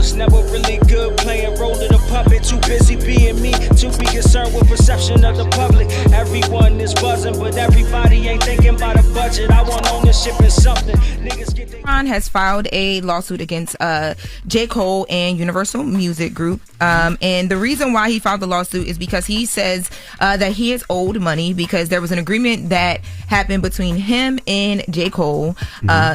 was never really good playing role of the puppet. Too busy being me, to be concerned with perception of the public. Everyone is buzzing, but everybody ain't thinking about a budget. I want ownership in something. Niggas get Camron has filed a lawsuit against J. Cole and Universal Music Group. And the reason why he filed the lawsuit is because he says that he is owed money because there was an agreement that happened between him and J. Cole.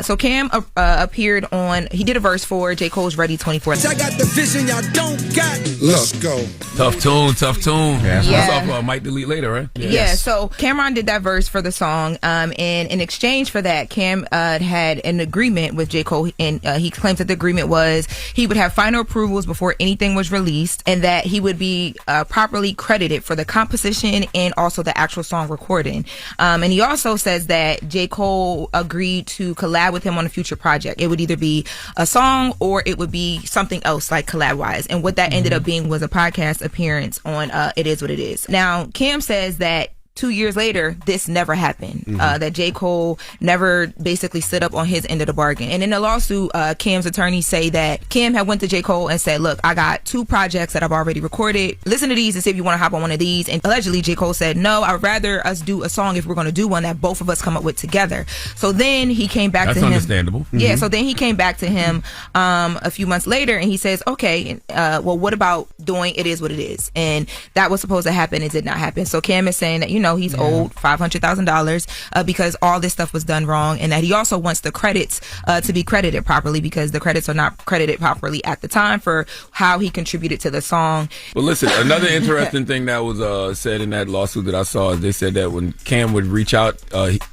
So Cam appeared on, he did a verse for J. Cole's Ready 24. I got the vision y'all don't got. Let's go. Tough tune. Yeah. That's off Might Delete Later, right? Yeah, so Camron did that verse for the song, and in exchange for that, Cam had an agreement with J. Cole, and he claims that the agreement was he would have final approvals before anything was released, and that he would be properly credited for the composition and also the actual song recording. And he also says that J. Cole agreed to collab with him on a future project. It would either be a song or it would be something else, like collab-wise. And what that ended up being was a podcast appearance on It Is What It Is. Now, Cam says that 2 years later, this never happened. That J. Cole never basically stood up on his end of the bargain. And in the lawsuit, Cam's attorneys say that Cam had went to J. Cole and said, look, I got 2 projects that I've already recorded. Listen to these and see if you want to hop on one of these. And allegedly, J. Cole said, no, I'd rather us do a song if we're going to do one that both of us come up with together. So then he came back to him. That's understandable. Yeah, so then he came back to him a few months later and he says, okay, well, what about doing It Is What It Is? And that was supposed to happen. It did not happen. So Cam is saying that, he's owed $500,000 because all this stuff was done wrong, and that he also wants the credits to be credited properly because the credits are not credited properly at the time for how he contributed to the song. Well, listen, another interesting thing that was said in that lawsuit that I saw is they said that when Cam would reach out,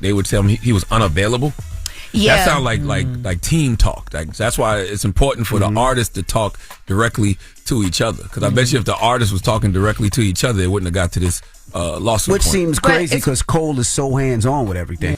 they would tell him he was unavailable. Yeah. That sounds like team talk. That's why it's important for the artist to talk directly to each other. Because I bet you if the artist was talking directly to each other, they wouldn't have got to this lawsuit. Which seems crazy because Cole is so hands-on with everything.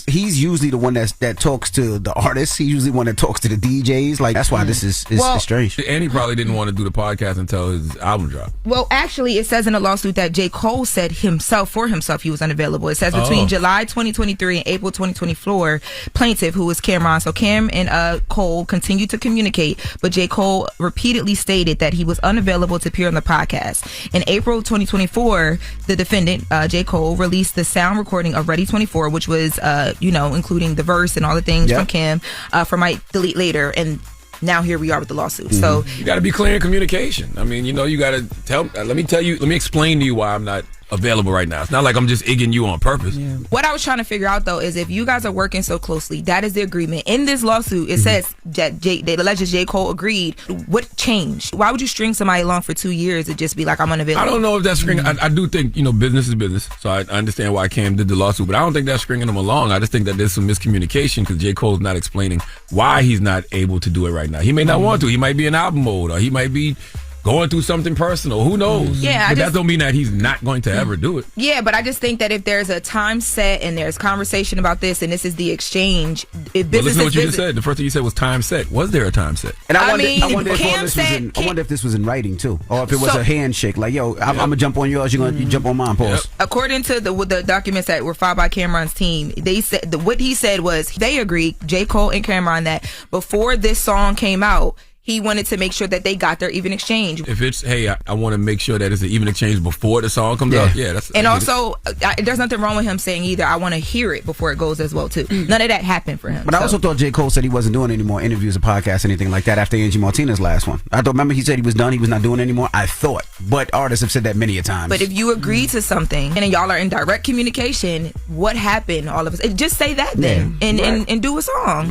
He's usually the one that talks to the artists. He's usually the one that talks to the DJs. Like, that's why this is strange. And he probably didn't want to do the podcast until his album dropped. Well, actually, it says in the lawsuit that J. Cole said for himself he was unavailable. It says between July 2023 and April 2024, plaintiff, who was Camron. So Cam and Cole continued to communicate, but J. Cole repeatedly stated that he was unavailable to appear on the podcast. In April 2024, the defendant, J. Cole, released the sound recording of Ready 24, which was, including the verse and all the things from Cam, for Might Delete Later. And now here we are with the lawsuit. So you got to be clear in communication. I mean, you got to let me explain to you why I'm not available right now. It's not like I'm just egging you on purpose. Yeah. What I was trying to figure out, though, is if you guys are working so closely, that is the agreement. In this lawsuit, it says that they allege J. Cole agreed. What changed? Why would you string somebody along for 2 years and just be like, I'm unavailable? I don't know if that's stringing. I do think, business is business. So I understand why Cam did the lawsuit, but I don't think that's stringing them along. I just think that there's some miscommunication because J. Cole's not explaining why he's not able to do it right now. He may not want to. He might be in album mode, or he might be going through something personal. Who knows? Yeah, but that don't mean that he's not going to ever do it. Yeah, but I just think that if there's a time set and there's conversation about this and this is the exchange, listen to what you just said. The first thing you said was time set. Was there a time set? And I wonder if this was in writing too, or if it was a handshake. Like, yo, I'm gonna jump on yours. You're gonna jump on mine. Pause. Yep. According to the documents that were filed by Camron's team, they said what he said was they agreed, J. Cole and Camron, that before this song came out, he wanted to make sure that they got their even exchange. If it's, hey, I want to make sure that it's an even exchange before the song comes out. Yeah, that's. And also, there's nothing wrong with him saying either. I want to hear it before it goes as well too. None of that happened for him. But I also thought J. Cole said he wasn't doing any more interviews or podcasts, anything like that after Angie Martinez's last one. Remember he said he was done. He was not doing it anymore. I thought, but artists have said that many a times. But if you agree to something and y'all are in direct communication, what happened? All of us, just say that then, and do a song.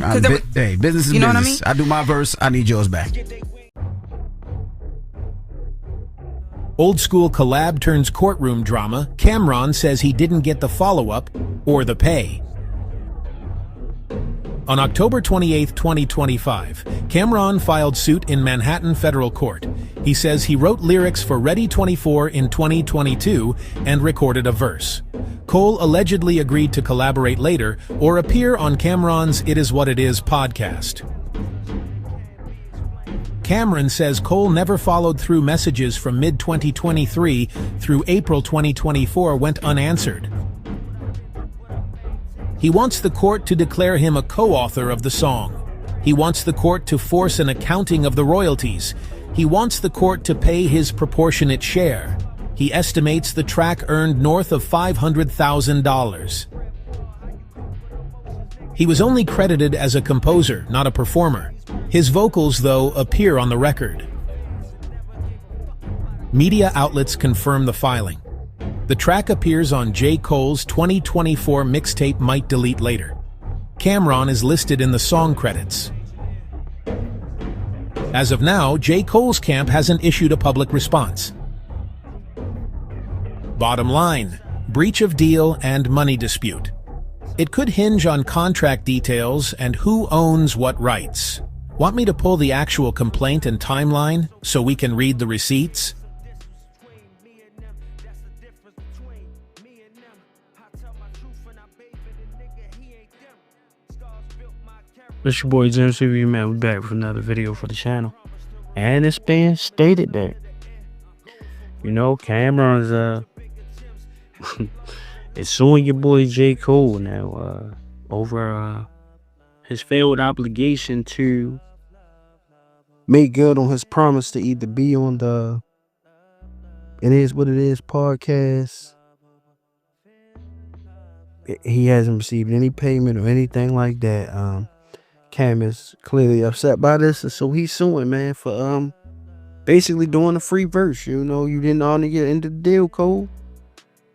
Hey, business is business. What I mean? I do my verse. I need yours back. Old school collab turns courtroom drama. Camron says he didn't get the follow-up or the pay. On October 28, 2025, Camron filed suit in Manhattan Federal Court. He says he wrote lyrics for Ready 24 in 2022 and recorded a verse. Cole allegedly agreed to collaborate later or appear on Camron's It Is What It Is podcast. Camron says Cole never followed through. Messages from mid-2023 through April 2024 went unanswered. He wants the court to declare him a co-author of the song. He wants the court to force an accounting of the royalties. He wants the court to pay his proportionate share. He estimates the track earned north of $500,000. He was only credited as a composer, not a performer. His vocals, though, appear on the record. Media outlets confirm the filing. The track appears on J. Cole's 2024 mixtape Might Delete Later. Camron is listed in the song credits. As of now, J. Cole's camp hasn't issued a public response. Bottom line, breach of deal and money dispute. It could hinge on contract details and who owns what rights. Want me to pull the actual complaint and timeline so we can read the receipts? It's your boy Jim CV, man. We're back with another video for the channel. And it's been stated that, you know, Camron's is suing your boy J. Cole now over his failed obligation to make good on his promise to either be on the It Is What It Is podcast. He hasn't received any payment or anything like that. Cam is clearly upset by this, and so he's suing, man, for basically doing a free verse. You know, you didn't honor your end of the deal, Cole.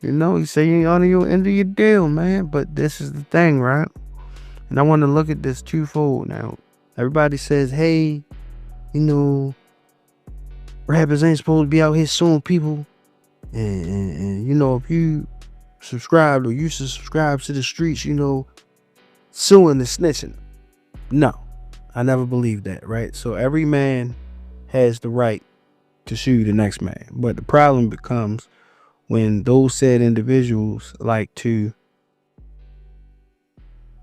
You know, you say you didn't honor your end of your deal, man. But this is the thing, right? And I want to look at this twofold now. Everybody says, hey, you know, rappers ain't supposed to be out here suing people. And you know, if you subscribed or used to subscribe to the streets, you know, suing and snitching. No, I never believed that, right? So every man has the right to sue the next man. But the problem becomes when those said individuals like to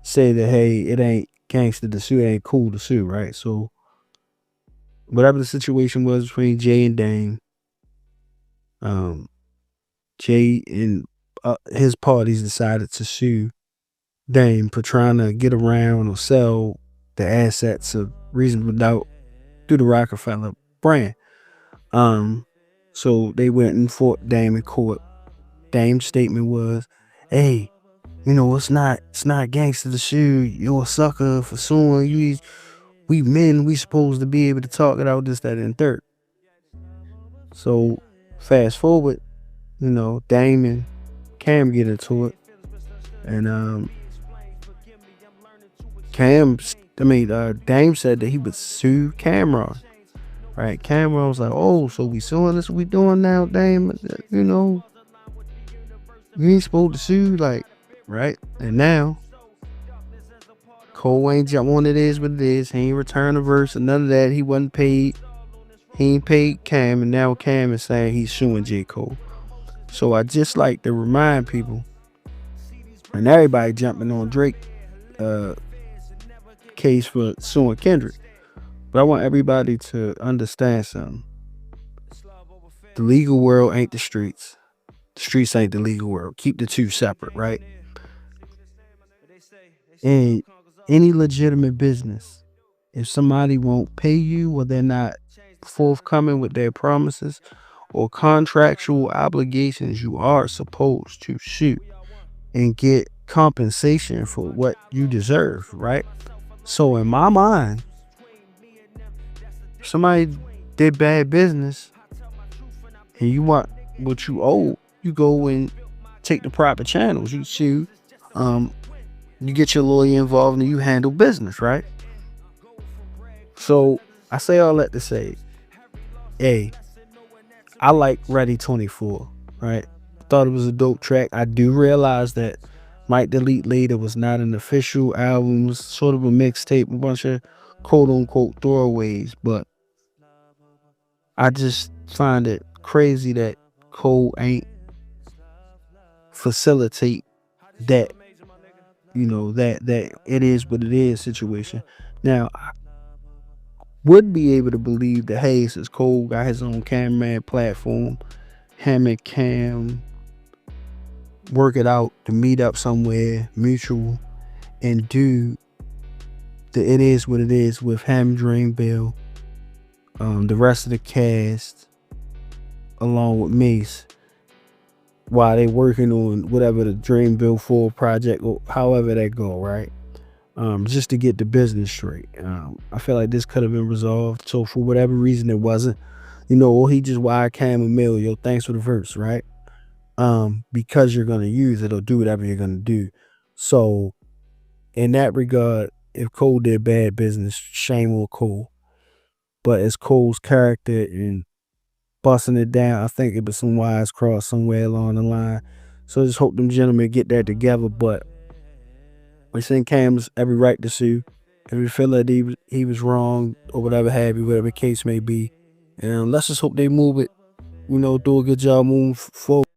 say that, hey, it ain't gangster to sue, it ain't cool to sue, right? So whatever the situation was between Jay and Dame, Jay and his parties decided to sue Dame for trying to get around or sell the assets of Reasonable Doubt through the Rockefeller brand. So they went and fought Dame in court. Dame's statement was, hey, you know, it's not gangster to sue. You're a sucker for suing. We men, we supposed to be able to talk it out, this, that, and third. So fast forward, you know, Dame and Cam get into it. And Dame said that he would sue Camron. Right? Camron was like, oh, so we suing this, what we doing now, Dame? You know, you ain't supposed to sue, like, right? And now, Cole ain't jump on It Is What It Is. He ain't return a verse or none of that. He wasn't paid. He ain't paid Cam, and now Cam is saying he's suing J. Cole. So I just like to remind people, and everybody jumping on Drake case for suing Kendrick. But I want everybody to understand something. The legal world ain't the streets. The streets ain't the legal world. Keep the two separate, right? And any legitimate business, if somebody won't pay you or they're not forthcoming with their promises or contractual obligations, you are supposed to sue and get compensation for what you deserve, right? So in my mind, if somebody did bad business and you want what you owe, you go and take the proper channels. You sue, you get your lawyer involved and you handle business, right? So I say all that to say, hey, I like Ready 24, right? Thought it was a dope track. I do realize that Might Delete Later was not an official album. It was sort of a mixtape, a bunch of quote-unquote throwaways. But I just find it crazy that Cole ain't facilitate that, you know, that It Is What It Is situation. Now, I would be able to believe that, hey, since Cole got his own cameraman platform, him and Cam work it out to meet up somewhere mutual and do it is what it is with him, Dreamville, the rest of the cast, along with Mace, while they working on whatever the Dreamville 4 project or however that go, right? Just to get the business straight. I feel like this could have been resolved. So for whatever reason it wasn't, or he just wired Cam a mail, yo, thanks for the verse, right? Because you're gonna use it or do whatever you're gonna do. So in that regard, if Cole did bad business, shame on Cole. But as Cole's character and busting it down, I think it was some wires crossed somewhere along the line. So I just hope them gentlemen get that together. But we're saying Cam's every right to sue. If we feel that he was wrong or whatever have you, whatever the case may be. And let's just hope they move it, do a good job moving forward.